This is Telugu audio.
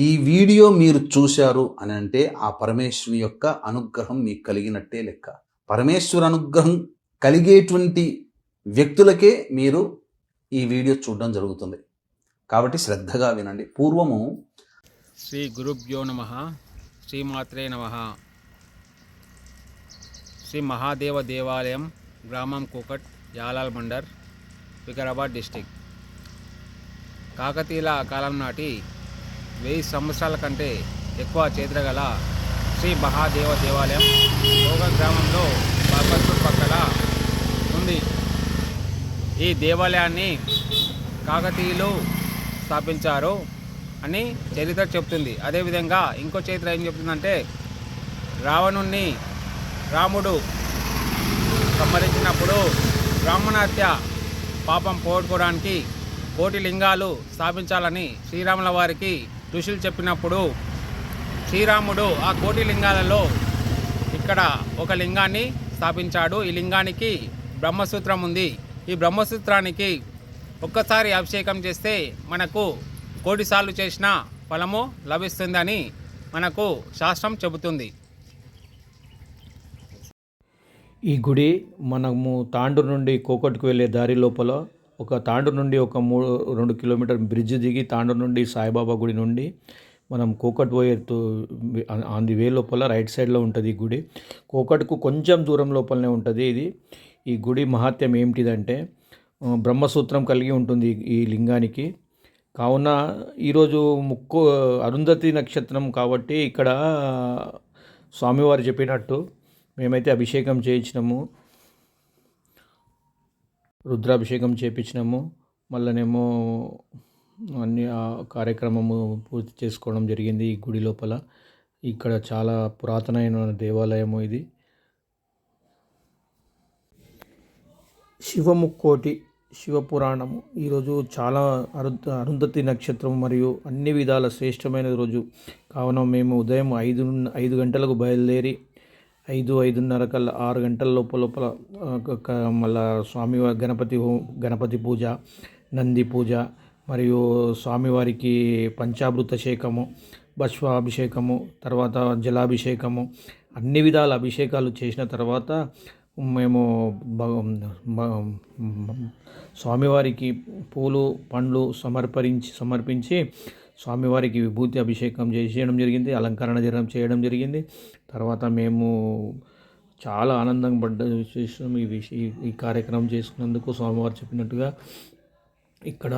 ఈ వీడియో మీరు చూశారు అని అంటే ఆ పరమేశ్వరుని యొక్క అనుగ్రహం మీకు కలిగినట్టే లెక్క. పరమేశ్వర అనుగ్రహం కలిగేటువంటి వ్యక్తులకే మీరు ఈ వీడియో చూడడం జరుగుతుంది. కాబట్టి శ్రద్ధగా వినండి. పూర్వము శ్రీ గురుభ్యో నమః, శ్రీమాత్రే నమః. శ్రీ మహాదేవ దేవాలయం, గ్రామం కూకట్, యాలాల్ మండర్, వికారాబాద్ డిస్టిక్. కాకతీయుల కాలం నాటి 1000 సంవత్సరాల కంటే ఎక్కువ చరిత్ర గల శ్రీ మహాదేవ దేవాలయం కూకట్ గ్రామంలో బాపట్పూర్ పక్కన ఉంది. ఈ దేవాలయాన్ని కాకతీయులు స్థాపించారు అని చరిత్ర చెప్తుంది. అదేవిధంగా ఇంకో చరిత్ర ఏం చెప్తుందంటే, రావణుణ్ణి రాముడు సంహరించినప్పుడు బ్రాహ్మణ హత్య పాపం పోగొట్టుకోవడానికి కోటి లింగాలు స్థాపించాలని శ్రీరాముల వారికి ఋషులు చెప్పినప్పుడు శ్రీరాముడు ఆ కోటి లింగాలలో ఇక్కడ ఒక లింగాన్ని స్థాపించాడు. ఈ లింగానికి బ్రహ్మసూత్రం ఉంది. ఈ బ్రహ్మసూత్రానికి ఒక్కసారి అభిషేకం చేస్తే మనకు కోటి సార్లు చేసిన ఫలము లభిస్తుందని మనకు శాస్త్రం చెబుతుంది. ఈ గుడి మనము తాండూరు నుండి కోకట్కు వెళ్ళే దారి లోపల తాండూరు నుండి 2 కిలోమీటర్ బ్రిడ్జ్ దిగి తాండూరు నుండి సాయిబాబా గుడి నుండి మనం కోకట్ పోయే ఆన్ ది వే లోపల రైట్ సైడ్లో ఉంటుంది ఈ గుడి. కోకట్కు కొంచెం దూరం లోపలనే ఉంటుంది ఇది. ఈ గుడి మహాత్యం ఏమిటిదంటే, బ్రహ్మసూత్రం కలిగి ఉంటుంది ఈ లింగానికి. కావున ఈరోజు అరుంధతి నక్షత్రం కాబట్టి ఇక్కడ స్వామివారు చెప్పినట్టు మేమైతే అభిషేకం చేయించినాము, రుద్రాభిషేకం చేయించినాము. మళ్ళనేమో అన్ని కార్యక్రమము పూర్తి చేసుకోవడం జరిగింది ఈ గుడి లోపల. ఇక్కడ చాలా పురాతనమైన దేవాలయము ఇది. శివముక్కోటి శివపురాణము ఈరోజు చాలా అరుంధతి నక్షత్రం మరియు అన్ని విధాల శ్రేష్టమైన రోజు కావున మేము ఉదయం 5 గంటలకు బయలుదేరి 5:30 కల్లా 6 గంటల లోపల మళ్ళా స్వామివారి గణపతి పూజ, నంది పూజ మరియు స్వామివారికి పంచామృతాభిషేకము, భస్మాభిషేకము, తర్వాత జలాభిషేకము, అన్ని విధాల అభిషేకాలు చేసిన తర్వాత మేము స్వామివారికి పూలు పండ్లు సమర్పించి స్వామివారికి విభూతి అభిషేకం చేయడం జరిగింది, అలంకరణ చేయడం జరిగింది. తర్వాత మేము చాలా ఆనందంగా చేసినాం ఈ కార్యక్రమం చేసుకున్నందుకు. స్వామివారు చెప్పినట్టుగా ఇక్కడ